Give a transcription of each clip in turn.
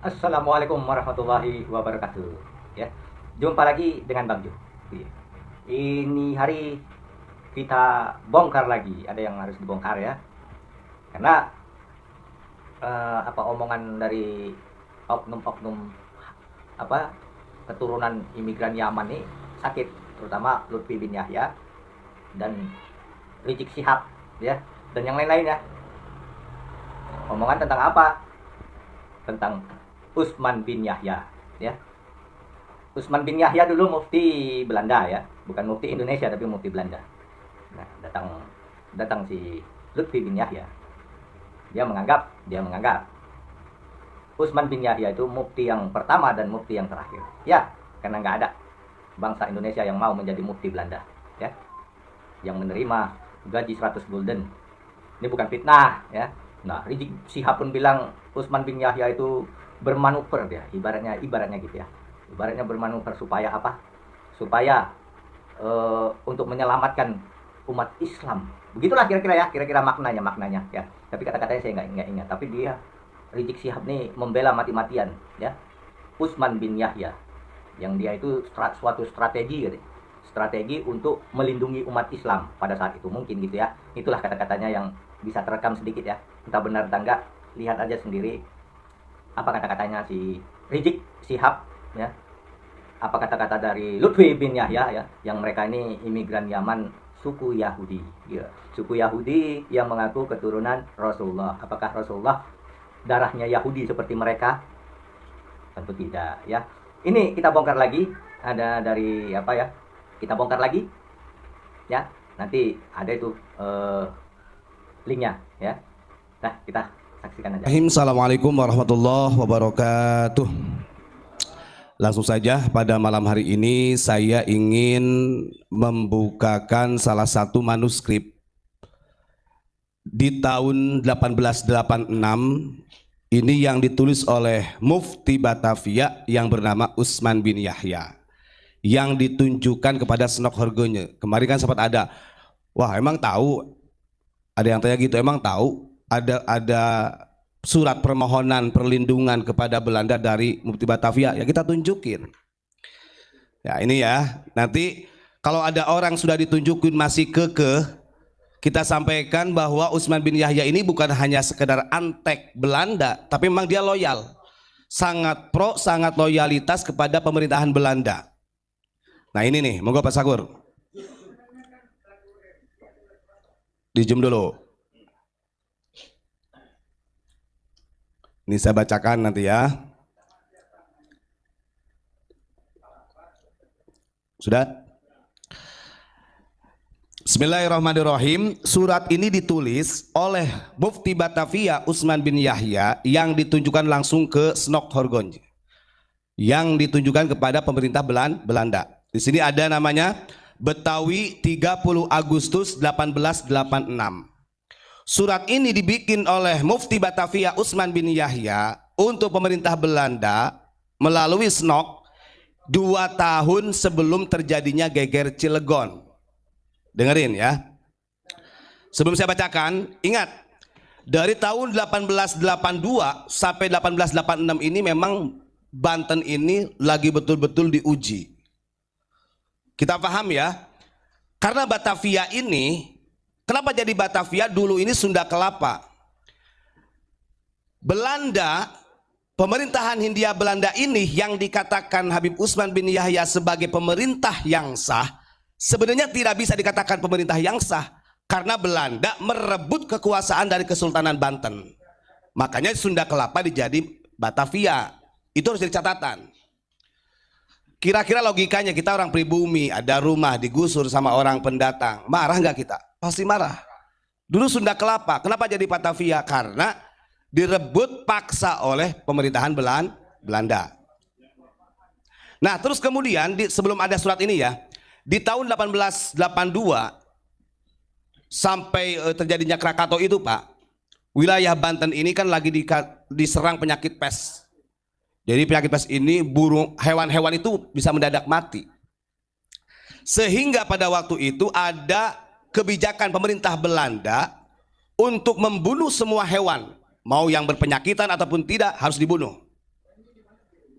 Assalamualaikum warahmatullahi wabarakatuh. Ya, jumpa lagi dengan Bang Jo. Iya. Ini hari kita bongkar lagi. Ada yang harus dibongkar ya. Karena apa omongan dari oknum-oknum apa keturunan imigran Yaman nih sakit, terutama Lutfi bin Yahya dan Rizik Syihab ya dan yang lain-lain ya. Omongan tentang apa? Tentang Utsman bin Yahya ya. Utsman bin Yahya dulu mufti Belanda ya, bukan mufti Indonesia tapi mufti Belanda. Nah, datang datang si Lutfi bin Yahya. Dia menganggap Utsman bin Yahya itu mufti yang pertama dan mufti yang terakhir. Ya, karena nggak ada bangsa Indonesia yang mau menjadi mufti Belanda ya, yang menerima gaji 100 gulden. Ini bukan fitnah ya. Nah, Rizik Syihab pun bilang Utsman bin Yahya itu bermanuver dia, ibaratnya gitu ya. Ibaratnya bermanuver supaya apa? Supaya untuk menyelamatkan umat Islam. Begitulah kira-kira ya, kira-kira maknanya ya. Tapi kata-katanya saya nggak ingat. Tapi dia Rizik Syihab nih membela mati-matian ya Utsman bin Yahya, yang dia itu suatu strategi gitu. Strategi untuk melindungi umat Islam pada saat itu mungkin gitu ya. Itulah kata-katanya yang bisa terekam sedikit ya. Entah benar entah enggak, lihat aja sendiri apa kata-katanya si Rizik Syihab ya, apa kata-kata dari Lutfi bin Yahya ya, yang mereka ini imigran Yaman suku Yahudi ya, suku Yahudi yang mengaku keturunan Rasulullah. Apakah Rasulullah darahnya Yahudi seperti mereka? Tentu tidak ya. Ini kita bongkar lagi, ada dari apa ya, kita bongkar lagi ya, nanti ada itu linknya ya. Nah, kita saksikan aja. Assalamualaikum warahmatullahi wabarakatuh. Langsung saja pada malam hari ini saya ingin membukakan salah satu manuskrip di tahun 1886 ini yang ditulis oleh Mufti Batavia yang bernama Utsman bin Yahya, yang ditunjukkan kepada Senok Horgonya. Kemarin kan sempat ada, wah emang tahu, ada yang tanya gitu, emang tahu ada surat permohonan perlindungan kepada Belanda dari Mufti Batavia, ya kita tunjukin. Ya ini ya, nanti kalau ada orang sudah ditunjukin masih kekeh, kita sampaikan bahwa Utsman bin Yahya ini bukan hanya sekedar antek Belanda, tapi memang dia loyal, sangat pro, sangat loyalitas kepada pemerintahan Belanda. Nah ini nih, monggo Pak Sakur, di zoom dulu. Ini saya bacakan nanti ya. Sudah? Bismillahirrahmanirrahim. Surat ini ditulis oleh Mufti Batavia Utsman bin Yahya yang ditunjukkan langsung ke Senok Horgon, yang ditunjukkan kepada pemerintah Belanda. Di sini ada namanya Betawi 30 Agustus 1886. Surat ini dibikin oleh Mufti Batavia Utsman bin Yahya untuk pemerintah Belanda melalui Senok 2 tahun sebelum terjadinya geger Cilegon. Dengerin ya. Sebelum saya bacakan, ingat dari tahun 1882 sampai 1886 ini memang Banten ini lagi betul-betul diuji. Kita paham ya. Karena Batavia ini, kenapa jadi Batavia? Dulu ini Sunda Kelapa. Belanda, pemerintahan Hindia Belanda ini yang dikatakan Habib Utsman bin Yahya sebagai pemerintah yang sah, sebenarnya tidak bisa dikatakan pemerintah yang sah karena Belanda merebut kekuasaan dari Kesultanan Banten. Makanya Sunda Kelapa dijadi Batavia. Itu harus jadi catatan. Kira-kira logikanya, kita orang pribumi, ada rumah digusur sama orang pendatang, marah nggak kita? Pasti marah. Dulu Sunda Kelapa, kenapa jadi Batavia? Karena direbut paksa oleh pemerintahan Belanda. Nah terus kemudian sebelum ada surat ini ya, di tahun 1882 sampai terjadinya Krakatau itu Pak, wilayah Banten ini kan lagi diserang penyakit pes. Jadi penyakit pes ini burung, hewan-hewan itu bisa mendadak mati. Sehingga pada waktu itu ada kebijakan pemerintah Belanda untuk membunuh semua hewan, mau yang berpenyakitan ataupun tidak harus dibunuh.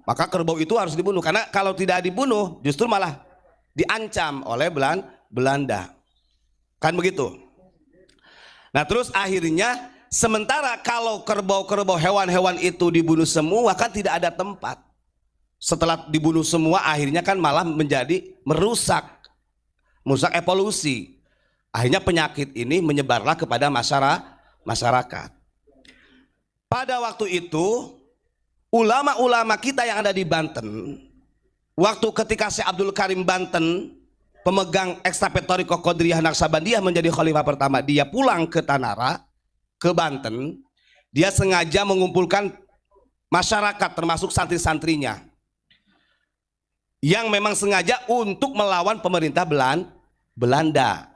Maka kerbau itu harus dibunuh, karena kalau tidak dibunuh justru malah diancam oleh Belanda. Kan begitu. Nah terus akhirnya sementara kalau kerbau-kerbau hewan-hewan itu dibunuh semua kan tidak ada tempat. Setelah dibunuh semua akhirnya kan malah menjadi merusak evolusi. Akhirnya penyakit ini menyebarlah kepada masyarakat. Pada waktu itu ulama-ulama kita yang ada di Banten, waktu ketika Syekh Abdul Karim Banten, pemegang ekstafet Thariqah Qadiriyah Naqsabandiyah menjadi khalifah pertama, dia pulang ke Tanara, ke Banten, dia sengaja mengumpulkan masyarakat termasuk santri-santrinya yang memang sengaja untuk melawan pemerintah Belanda.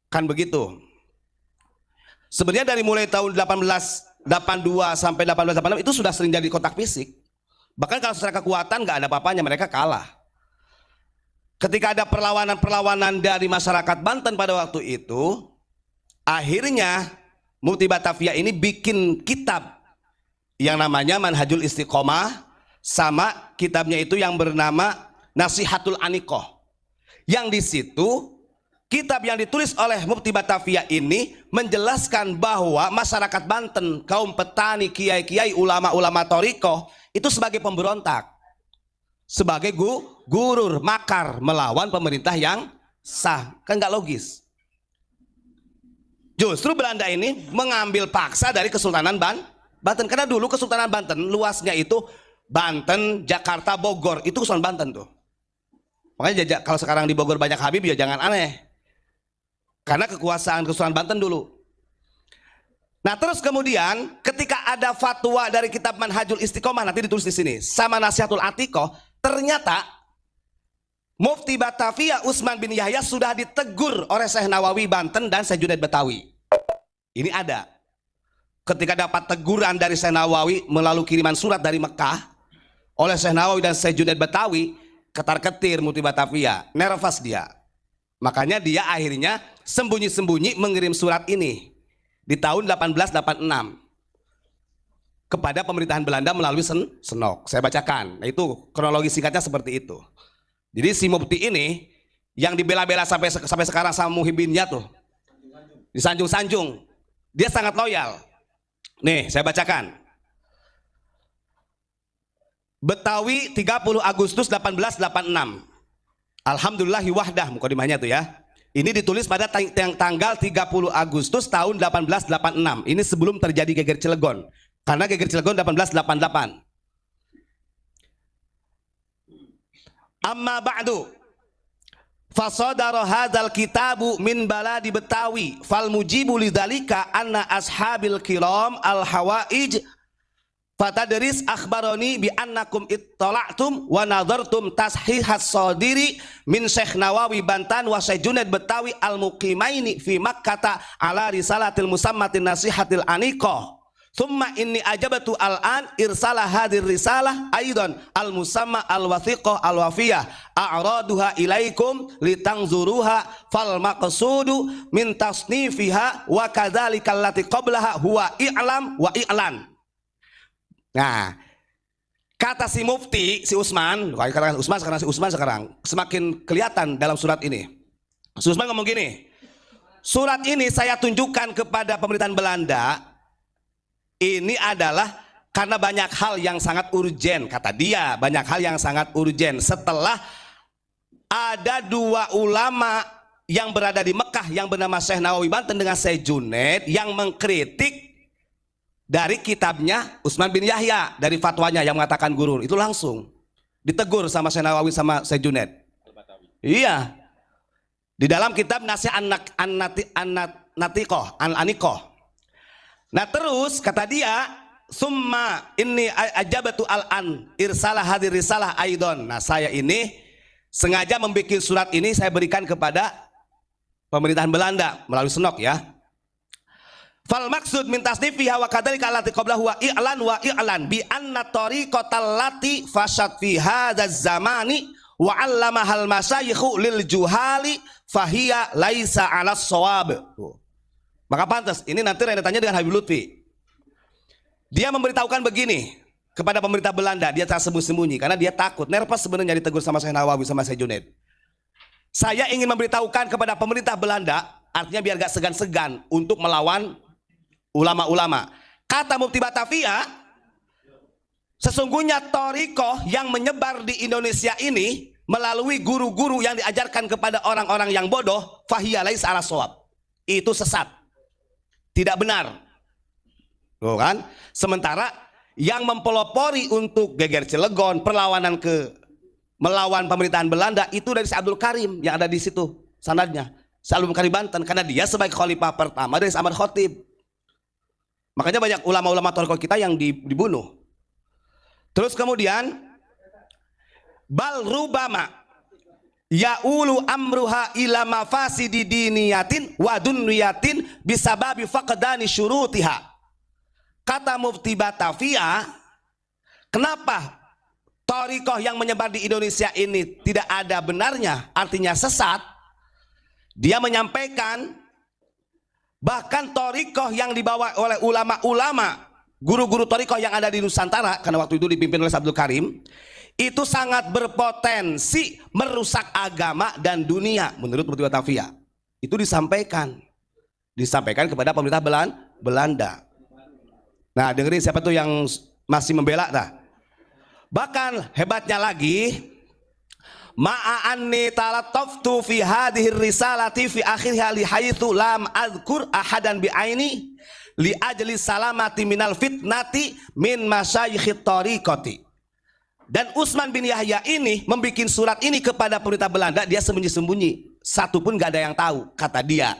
Kan begitu. Sebenarnya dari mulai tahun 1882 sampai 1886 itu sudah sering jadi kontak fisik. Bahkan kalau secara kekuatan nggak ada apa-apanya, mereka kalah. Ketika ada perlawanan-perlawanan dari masyarakat Banten pada waktu itu, akhirnya Mufti Batavia ini bikin kitab yang namanya Manhajul Istiqomah, sama kitabnya itu yang bernama Nasihatul Anikoh. Yang di situ kitab yang ditulis oleh Mufti Batavia ini menjelaskan bahwa masyarakat Banten, kaum petani, kiai-kiai, ulama-ulama thariqah itu sebagai pemberontak, sebagai gurur, makar melawan pemerintah yang sah. Kan nggak logis. Justru Belanda ini mengambil paksa dari Kesultanan Banten, karena dulu Kesultanan Banten luasnya itu Banten, Jakarta, Bogor, itu Kesultanan Banten tuh. Makanya kalau sekarang di Bogor banyak Habib ya jangan aneh. Karena kekuasaan Kesultanan Banten dulu. Nah terus kemudian ketika ada fatwa dari kitab Manhajul Istiqomah, nanti ditulis di sini, sama Nasihatul Atikoh, ternyata Mufti Batavia Utsman bin Yahya sudah ditegur oleh Syekh Nawawi Banten dan Syekh Junaid Betawi. Ini ada. Ketika dapat teguran dari Syekh Nawawi melalui kiriman surat dari Mekah oleh Syekh Nawawi dan Syekh Junaid Betawi, ketar-ketir Mufti Batavia, nervous dia. Makanya dia akhirnya sembunyi-sembunyi mengirim surat ini di tahun 1886 kepada pemerintahan Belanda melalui Senok. Saya bacakan. Nah itu kronologi singkatnya seperti itu. Jadi si Mufti ini yang dibela-bela sampai sekarang sama Muhibinnya tuh, disanjung-sanjung, dia sangat loyal. Nih saya bacakan. Betawi 30 Agustus 1886. Alhamdulillahi wahdah, mukadimahnya tuh ya. Ini ditulis pada tanggal 30 Agustus tahun 1886. Ini sebelum terjadi geger Cilegon. Karena geger Cilegon 1888. Amma ba'du. Fasadara hadzal kitabu min baladi Betawi fal mujibu lidzalika anna ashabil kiram al hawaij fatadris akhbaroni bi annakum ittala'tum wa nadartum tashihas sadiri min Syekh Nawawi Bantan wa Syekh Junaid Betawi al muqimaini fi Makkah ala risalatil musammatin nasihatil anikoh. Thumma inni ajabatu al-an irsala hadir risalah aidan al-musamma al-wathiqah al-wafiyah a'raduha ilaikum litangzuruha fal maqsudu min tasnifiha wa kadzalika allati qablaha huwa i'lam wa i'lan. Nah, kata si Mufti, si Utsman, sekarang si Utsman sekarang semakin kelihatan dalam surat ini. Si Utsman ngomong gini, surat ini saya tunjukkan kepada pemerintahan Belanda. Ini adalah karena banyak hal yang sangat urgen, kata dia, banyak hal yang sangat urgen. Setelah ada dua ulama yang berada di Mekah yang bernama Syekh Nawawi Banten dengan Syekh Junaid yang mengkritik dari kitabnya Utsman bin Yahya, dari fatwanya yang mengatakan gurur, itu langsung ditegur sama Syekh Nawawi sama Syekh Junaid. Iya, di dalam kitab Nasihat An-Anikoh. Nah terus kata dia, summa inni ajabatu al-an irsalah hadir risalah aidon. Nah saya ini sengaja membuat surat ini, saya berikan kepada pemerintahan Belanda melalui Senok ya. Fal maksud min tasnifiha wa kadzalika allati qablahu wa i'lan wa i'lan bi anna tariqatal lati fashat fi hadzal zamani wa 'allama hal masyayikhu lil juhali fahiya laisa 'ala shawab. Maka pantas ini nanti rentetannya dengan Habib Lutfi. Dia memberitahukan begini, kepada pemerintah Belanda. Dia tak sembunyi-sembunyi karena dia takut. Nervous sebenarnya ditegur sama Syekh Nawawi sama Syekh Junaid. Saya ingin memberitahukan kepada pemerintah Belanda, artinya biar gak segan-segan untuk melawan ulama-ulama. Kata Mufti Batavia, sesungguhnya thariqah yang menyebar di Indonesia ini melalui guru-guru yang diajarkan kepada orang-orang yang bodoh, fahiya laisa ala shawab. Itu sesat. Tidak benar. Tuh kan? Sementara yang mempelopori untuk geger Cilegon, perlawanan melawan pemerintahan Belanda itu dari Syekh Abdul Karim yang ada di situ sanadnya. Syekh Abdul Karim Banten, karena dia sebagai khalifah pertama dari Ahmad Khatib. Makanya banyak ulama-ulama thariqah kita yang dibunuh. Terus kemudian bal rubama ya'ulu amruha ila mafasidi diniyatin wa dunniyatin bisababi faqdani syurutiha. Kata Mufti Batavia, kenapa thariqah yang menyebar di Indonesia ini tidak ada benarnya, artinya sesat? Dia menyampaikan bahkan thariqah yang dibawa oleh ulama-ulama, guru-guru thariqah yang ada di Nusantara, karena waktu itu dipimpin oleh Abdul Karim, itu sangat berpotensi merusak agama dan dunia menurut Mufti Batavia. Itu disampaikan kepada pemerintah Belanda. Nah, dengerin siapa tuh yang masih membela dah. Bahkan hebatnya lagi, ma'anni talataftu fi hadhihi risalati fi akhirha li haitsu lam adzkur ahadan bi aini li ajli salamati minal fitnati min masyayikhit thariqati. Dan Utsman bin Yahya ini membuat surat ini kepada pemerintah Belanda, dia sembunyi-sembunyi, satu pun gak ada yang tahu, kata dia.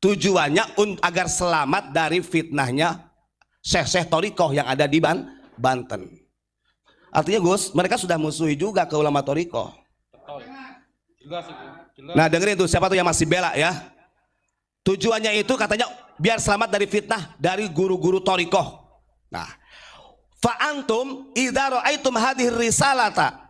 Tujuannya agar selamat dari fitnahnya syekh-syekh thariqah yang ada di Banten. Artinya Gus, mereka sudah musuhi juga ke ulama thariqah. Nah, dengerin tuh siapa tuh yang masih bela ya. Tujuannya itu katanya biar selamat dari fitnah dari guru-guru thariqah. Nah, fa antum idza ra'aitum hadhihi risalata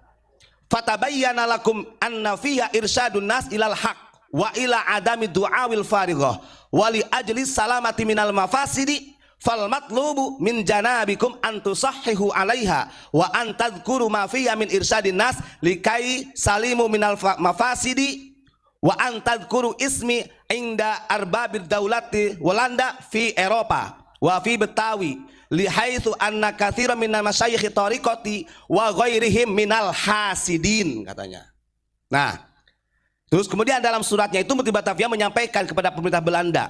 fatabayyana lakum anna fiha irsyadun nas ilal haq wa ila adami du'awil farigah wa li ajli salamati minal mafasidi fal matlubu min janabikum an tusahhihu 'alaiha wa an tadhkuru ma fiha min irsyadin nas likai salimu minal mafasidi wa an tadhkuru ismi inda arbabid daulati Walanda fi Eropa wa fi Betawi lihaitsu anna katsiran minal masyayikh thariqati wa ghairihim minal hasidin, katanya. Nah, terus kemudian dalam suratnya itu Mufti Batavia menyampaikan kepada pemerintah Belanda,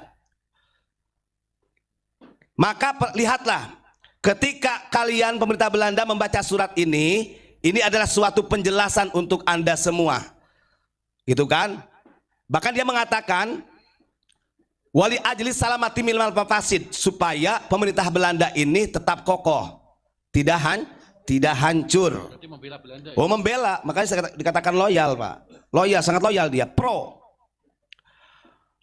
maka lihatlah ketika kalian pemerintah Belanda membaca surat ini adalah suatu penjelasan untuk Anda semua, gitu kan? Bahkan dia mengatakan wali ajli salamati minal mafasid, supaya pemerintah Belanda ini tetap kokoh, tidak hancur. Oh, membela, makanya saya dikatakan loyal, Pak. Loyal, sangat loyal dia, pro.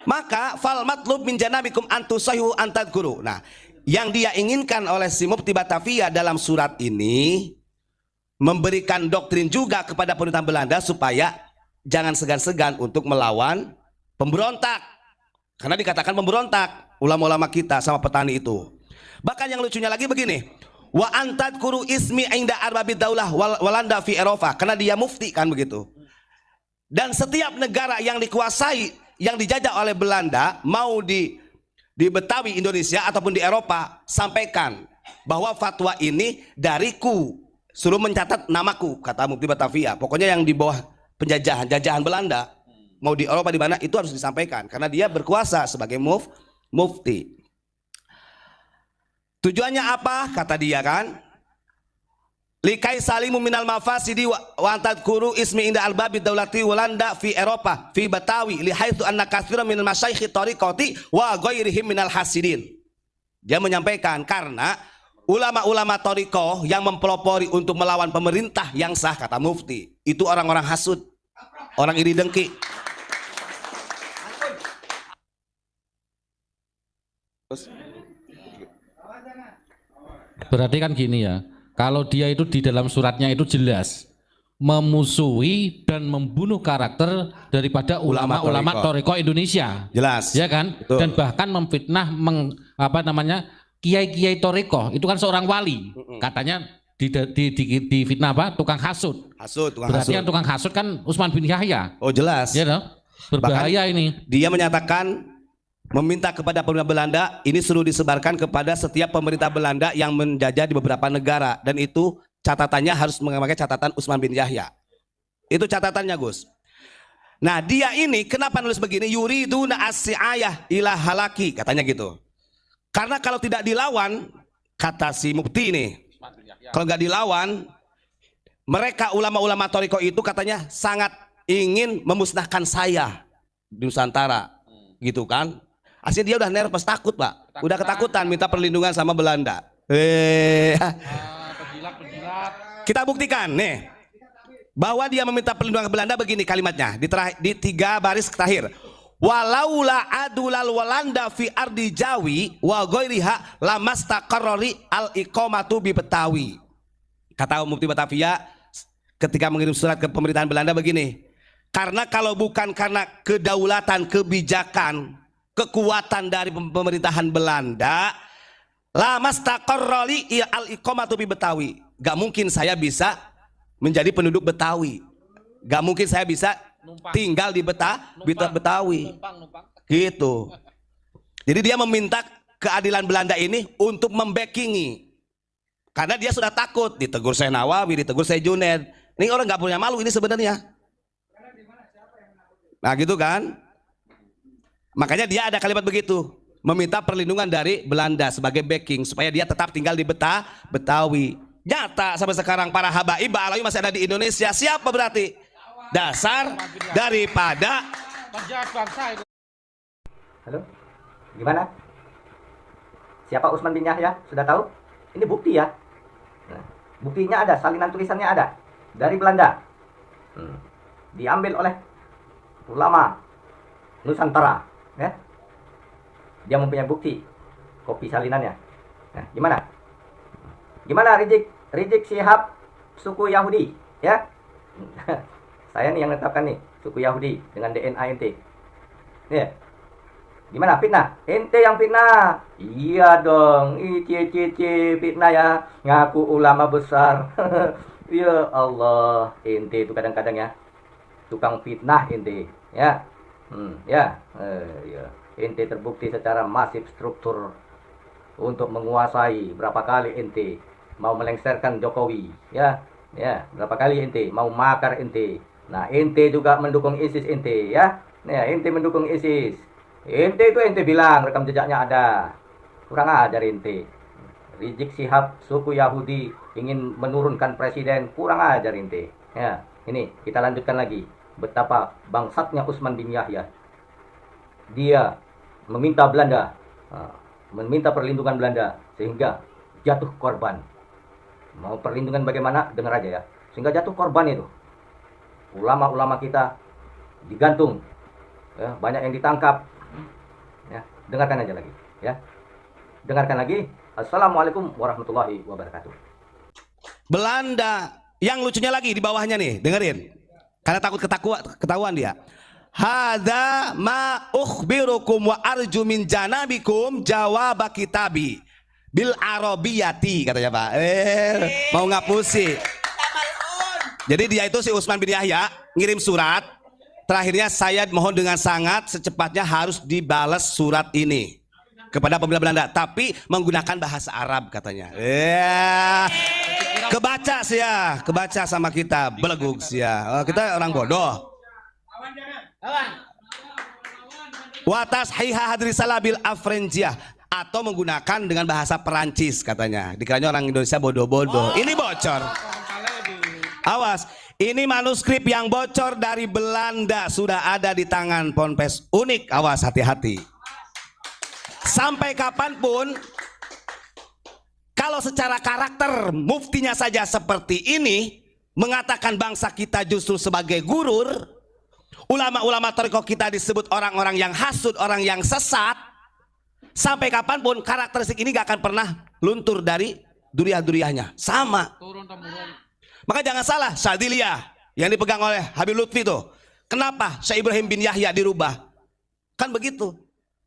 Maka fal matlub min janabikum antusahu antadguru. Nah, yang dia inginkan oleh si Mufti Batavia dalam surat ini memberikan doktrin juga kepada pemerintah Belanda supaya jangan segan-segan untuk melawan pemberontak. Karena dikatakan pemberontak ulama-ulama kita sama petani itu. Bahkan yang lucunya lagi begini, wa antadkuru ismi inda arbabid daulah Walanda fi Eropa, karena dia mufti kan begitu. Dan setiap negara yang dikuasai, yang dijajah oleh Belanda, mau di Betawi Indonesia ataupun di Eropa, sampaikan bahwa fatwa ini dariku, suruh mencatat namaku, kata Mufti Batavia. Pokoknya yang di bawah jajahan Belanda, mau di Eropa di mana, itu harus disampaikan karena dia berkuasa sebagai mufti. Tujuannya apa? Kata dia kan, likai salimu minal mafasidi wa antadkuru ismi inda albabid daulati Walanda fi Eropa fi Betawi lihaitsu anna katsiran minal masyayikh thariqati wa ghairihim minal hasidin. Dia menyampaikan karena ulama-ulama thariqah yang mempelopori untuk melawan pemerintah yang sah, kata mufti, itu orang-orang hasud, orang iri dengki. Berarti kan gini ya, kalau dia itu di dalam suratnya itu jelas memusuhi dan membunuh karakter daripada ulama-ulama thariqah Indonesia, jelas ya kan? Betul. Dan bahkan memfitnah kiai-kiai thariqah itu kan seorang wali, katanya di fitnah apa? Tukang hasut. Hasut, tukang Berarti hasut. yang tukang hasut kan Utsman bin Yahya. Oh jelas. Ya toh? Berbahaya ini. Dia menyatakan meminta kepada pemerintah Belanda ini suruh disebarkan kepada setiap pemerintah Belanda yang menjajah di beberapa negara, dan itu catatannya harus memakai catatan Utsman bin Yahya. Itu catatannya, Gus. Nah, dia ini kenapa nulis begini? Yuriduna as-si'ayah ila halaki, katanya gitu. Karena kalau tidak dilawan, kata si Mufti ini, kalau nggak dilawan, mereka ulama-ulama Thariqah itu katanya sangat ingin memusnahkan saya di Nusantara, gitu kan? Aslinya dia udah nervous, takut Pak, udah ketakutan, minta perlindungan sama Belanda. Kita buktikan nih bahwa dia meminta perlindungan ke Belanda. Begini kalimatnya di 3 baris terakhir. Walaula adulal walanda fi ardi Jawi wa ghairiha lamastaqarrari al iqamatu bi Betawi. Kata Mufti Batavia ketika mengirim surat ke pemerintahan Belanda begini, karena kalau bukan karena kedaulatan, kebijakan, kekuatan dari pemerintahan Belanda, lamastaqarrari al iqamatu bi Betawi. Gak mungkin saya bisa menjadi penduduk Betawi. Gak mungkin saya bisa tinggal di Betawi. Gitu. Jadi dia meminta keadilan Belanda ini untuk membackingi. Karena dia sudah takut ditegur Syekh Nawawi, ditegur Syekh Junaid. Ini orang nggak punya malu ini sebenarnya. Nah gitu kan. Makanya dia ada kalimat begitu, meminta perlindungan dari Belanda sebagai backing supaya dia tetap tinggal di Betawi. Nyata sampai sekarang para habaib Ba'alawi masih ada di Indonesia. Siapa berarti? Dasar daripada Halo, gimana? Siapa Utsman bin Yahya? Sudah tahu? Ini bukti ya. Nah, buktinya ada, salinan tulisannya ada dari Belanda. Diambil oleh ulama Nusantara, ya. Dia mempunyai bukti, kopi salinannya. Nah, gimana? Gimana Rizik Syihab suku Yahudi, ya? Saya nih yang menetapkan nih suku Yahudi dengan DNA ente. Ya. Gimana fitnah? Ente yang fitnah. Iya dong. Fitnah ya. Ngaku ulama besar. Ya Allah, ente itu kadang-kadang ya tukang fitnah ente, ya. Ya. Ente terbukti secara masif struktur untuk menguasai. Berapa kali ente mau melengsarkan Jokowi, ya. Ya, berapa kali ente mau makar ente. Nah, ente juga mendukung ISIS ente, ya. Nah, ente mendukung ISIS. Ente itu ente bilang rekam jejaknya ada. Kurang ajar ente. Rizik Syihab suku Yahudi ingin menurunkan presiden, kurang ajar ente. Ya, ini kita lanjutkan lagi betapa bangsatnya Utsman bin Yahya. Dia meminta Belanda, meminta perlindungan Belanda sehingga jatuh korban. Mau perlindungan bagaimana? Dengar aja ya. Sehingga jatuh korban itu. Ulama-ulama kita digantung, ya, banyak yang ditangkap. Ya, dengarkan aja lagi, ya. Dengarkan lagi. Assalamualaikum warahmatullahi wabarakatuh. Belanda, yang lucunya lagi di bawahnya nih, dengerin. Karena takut ketahuan dia. Hadza ma ukhbirukum wa arju min janabikum jawab kitabi bil arabiyati, katanya Pak. Mau ngapusi. Jadi dia itu si Utsman bin Yahya ngirim surat. Terakhirnya saya mohon dengan sangat secepatnya harus dibalas surat ini kepada pemerintah Belanda, tapi menggunakan bahasa Arab katanya. Kebaca sih ya, kebaca sama kita beleguk sih ya. Kita orang bodoh. Watas hiha hadri salabil afrenjiyah, atau menggunakan dengan bahasa Perancis katanya. Dikiranya orang Indonesia bodoh-bodoh. Ini bocor. Awas, ini manuskrip yang bocor dari Belanda sudah ada di tangan Ponpes Unik. Awas, hati-hati. Sampai kapanpun, kalau secara karakter muftinya saja seperti ini, mengatakan bangsa kita justru sebagai gurur, ulama-ulama thariqah kita disebut orang-orang yang hasud, orang yang sesat, sampai kapanpun karakteristik ini gak akan pernah luntur dari duriah-duriahnya. Sama. Maka jangan salah, Syadziliyah yang dipegang oleh Habib Lutfi itu, kenapa Syekh Ibrahim bin Yahya dirubah? Kan begitu.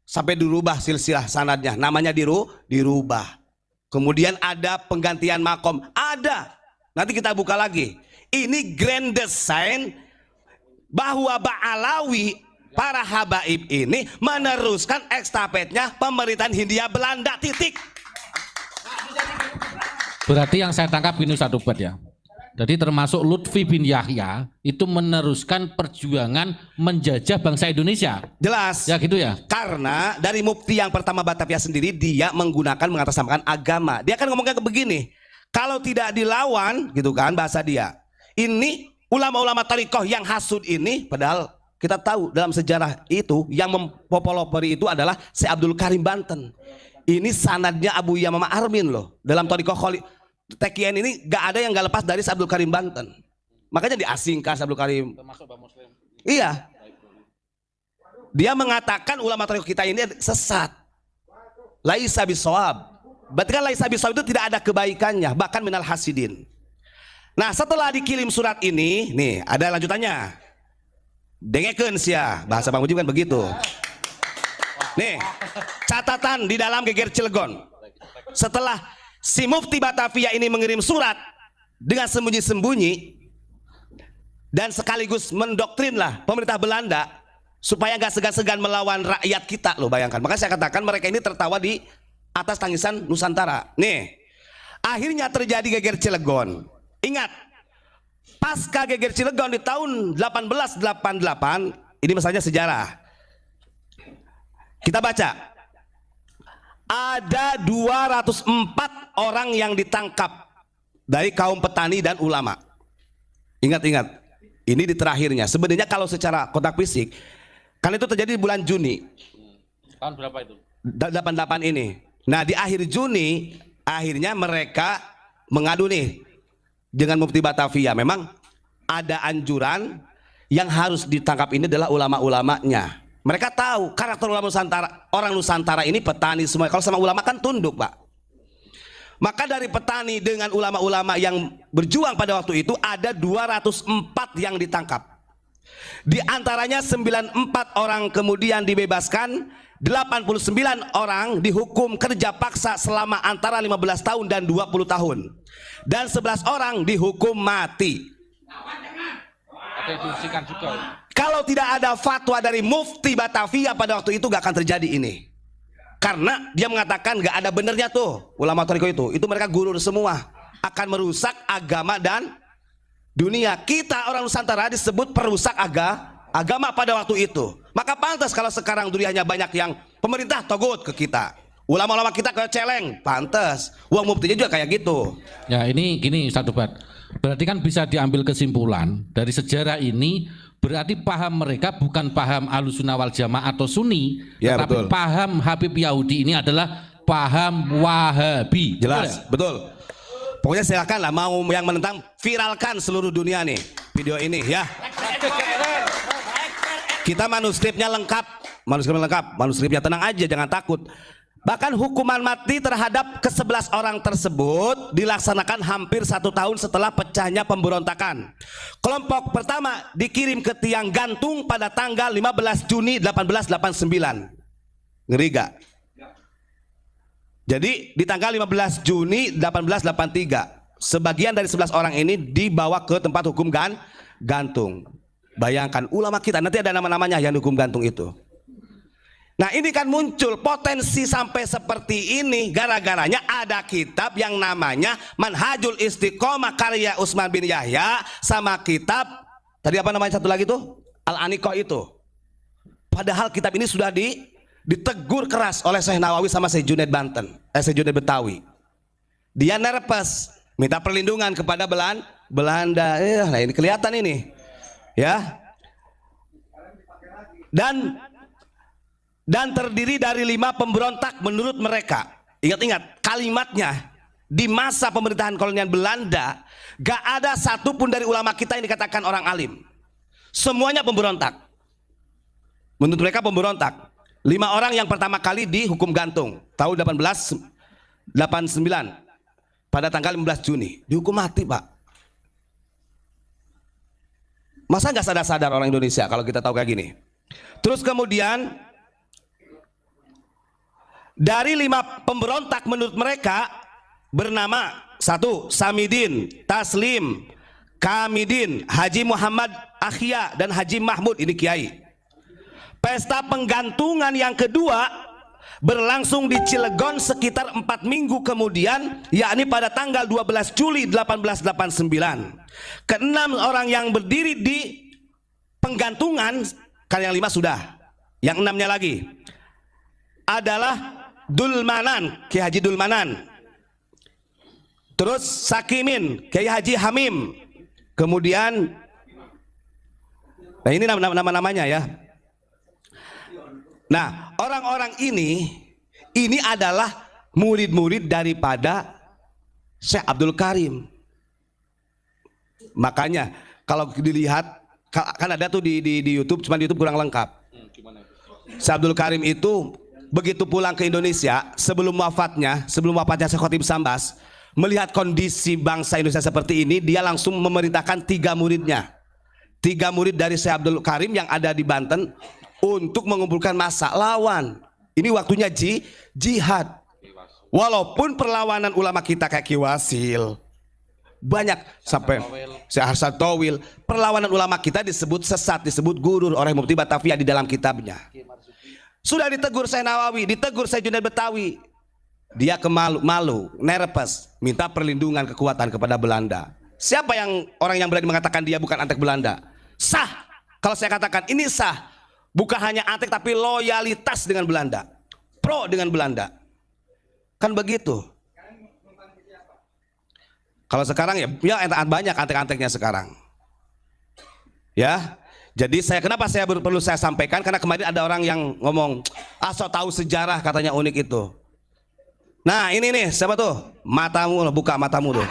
Sampai dirubah silsilah sanadnya, namanya dirubah. kemudian ada penggantian makom, ada. Nanti kita buka lagi. Ini grand design bahwa Ba'alawi, para habaib ini meneruskan estafetnya pemerintahan Hindia Belanda, titik. Berarti yang saya tangkap ini Ustaz Ubaid ya. Jadi termasuk Lutfi bin Yahya itu meneruskan perjuangan menjajah bangsa Indonesia. Jelas. Ya gitu ya. Karena dari mufti yang pertama Batavia sendiri dia menggunakan mengatasnamakan agama. Dia kan ngomongnya begini, kalau tidak dilawan gitu kan bahasa dia. Ini ulama-ulama tarikoh yang hasud ini, padahal kita tahu dalam sejarah itu yang mempopulari itu adalah Syekh Abdul Karim Banten. Ini sanadnya Abu Yamamah Armin loh. Dalam tarikoh TKN ini gak ada yang gak lepas dari Syekh Abdul Karim Banten. Makanya diasingkan Syekh Abdul Karim. Iya. Dia mengatakan ulama tarikh kita ini sesat. Laisa bisawab. Berarti kan laisa bisawab itu tidak ada kebaikannya, bahkan minal hasidin. Nah, setelah dikirim surat ini, nih ada lanjutannya. Dengekeun sia, bahasa Bang Mujib kan begitu. Nih, catatan di dalam Geger Cilegon. Setelah si Mufti Batavia ini mengirim surat dengan sembunyi-sembunyi dan sekaligus mendoktrinlah pemerintah Belanda supaya nggak segan-segan melawan rakyat kita loh, bayangkan. Maka saya katakan mereka ini tertawa di atas tangisan Nusantara. Nih, akhirnya terjadi Geger Cilegon. Ingat, pasca Geger Cilegon di tahun 1888, ini misalnya sejarah. Kita baca. Ada 204 orang yang ditangkap dari kaum petani dan ulama. Ingat-ingat, ini di terakhirnya. Sebenarnya kalau secara kotak fisik, kan itu terjadi di bulan Juni. Tahun berapa itu? 88 ini. Nah, di akhir Juni, akhirnya mereka mengadu nih dengan Mufti Batavia. Memang ada anjuran yang harus ditangkap ini adalah ulama-ulamanya. Mereka tahu karakter ulama Nusantara, orang Nusantara ini petani semua. Kalau sama ulama kan tunduk, Pak. Maka dari petani dengan ulama-ulama yang berjuang pada waktu itu ada 204 yang ditangkap. Di antaranya 94 orang kemudian dibebaskan, 89 orang dihukum kerja paksa selama antara 15 tahun dan 20 tahun. Dan 11 orang dihukum mati. Kalau tidak ada fatwa dari Mufti Batavia pada waktu itu gak akan terjadi ini. Karena dia mengatakan gak ada benernya tuh ulama toriko itu mereka gurur semua, akan merusak agama dan dunia. Kita orang Nusantara disebut perusak agama pada waktu itu. Maka pantas kalau sekarang dunianya banyak yang pemerintah togut ke kita, ulama-ulama kita kayak celeng, pantas. Uang muftinya juga kayak gitu. Ya ini gini Ustaz Ubaid. Berarti kan bisa diambil kesimpulan dari sejarah ini, berarti paham mereka bukan paham Ahlussunnah wal Jamaah atau Sunni, ya, tetapi betul. paham Habib Yahudi ini adalah paham Wahabi. Jelas, betul. Pokoknya silakan lah, mau yang menentang viralkan seluruh dunia nih video ini ya. Kita manuskripnya lengkap, manuskripnya tenang aja, jangan takut. Bahkan hukuman mati terhadap ke-11 orang tersebut dilaksanakan hampir 1 tahun setelah pecahnya pemberontakan. Kelompok pertama dikirim ke tiang gantung pada tanggal 15 Juni 1889. Ngeri gak? Jadi di tanggal 15 Juni 1883 sebagian dari 11 orang ini dibawa ke tempat hukum gantung. Bayangkan ulama kita, nanti ada nama-namanya yang dihukum gantung itu. Nah ini kan muncul potensi sampai seperti ini gara-garanya ada kitab yang namanya Manhajul Istiqomah karya Utsman bin Yahya sama kitab tadi apa namanya satu lagi tuh Al-Aniqah itu. Padahal kitab ini sudah ditegur keras oleh Syekh Nawawi sama Syekh Junaid Syekh Junaid Betawi. Dia nerpes minta perlindungan kepada Belanda. Nah ini kelihatan ini ya. Dan terdiri dari 5 pemberontak menurut mereka. Ingat-ingat kalimatnya, di masa pemerintahan kolonial Belanda gak ada satupun dari ulama kita yang dikatakan orang alim. Semuanya pemberontak. Menurut mereka pemberontak. 5 orang yang pertama kali dihukum gantung tahun 1889 pada tanggal 15 Juni dihukum mati, Pak. Masa gak sadar-sadar orang Indonesia kalau kita tahu kayak gini. Terus kemudian dari 5 pemberontak menurut mereka bernama satu Samidin, Taslim, Kamidin, Haji Muhammad Akhya dan Haji Mahmud, ini kiai. Pesta penggantungan yang kedua berlangsung di Cilegon sekitar 4 minggu kemudian, yakni pada tanggal 12 Juli 1889. Keenam orang yang berdiri di penggantungan, kan yang 5 sudah, yang 6-nya lagi adalah Dulmanan, Kiai Haji Dulmanan, terus Sakimin, Kiai Haji Hamim, kemudian nah ini nama-namanya ya. Nah, orang-orang ini adalah murid-murid daripada Syekh Abdul Karim. Makanya kalau dilihat kan ada tuh di YouTube, cuma di YouTube kurang lengkap. Syekh Abdul Karim itu begitu pulang ke Indonesia, sebelum wafatnya Syekh Khotib Sambas, melihat kondisi bangsa Indonesia seperti ini, dia langsung memerintahkan 3 muridnya, 3 murid dari Syekh Abdul Karim yang ada di Banten untuk mengumpulkan massa lawan. Ini waktunya jihad. Walaupun perlawanan ulama kita kayak Ki Wasil banyak sampai Syekh Hasan Towil, perlawanan ulama kita disebut sesat, disebut gurur oleh Mufti Batavia di dalam kitabnya. Sudah ditegur Syekh Nawawi, ditegur Syekh Junaid Betawi, dia malu, nervous, minta perlindungan kekuatan kepada Belanda. Siapa yang orang yang berani mengatakan dia bukan antek Belanda? Sah. Kalau saya katakan ini sah. Bukan hanya antek tapi loyalitas dengan Belanda, pro dengan Belanda, kan begitu. Kalau sekarang ya banyak antek-anteknya sekarang. Ya, jadi kenapa saya perlu saya sampaikan, karena kemarin ada orang yang ngomong, so tahu sejarah katanya unik itu. Nah ini nih siapa tuh? Matamu, buka matamu tuh.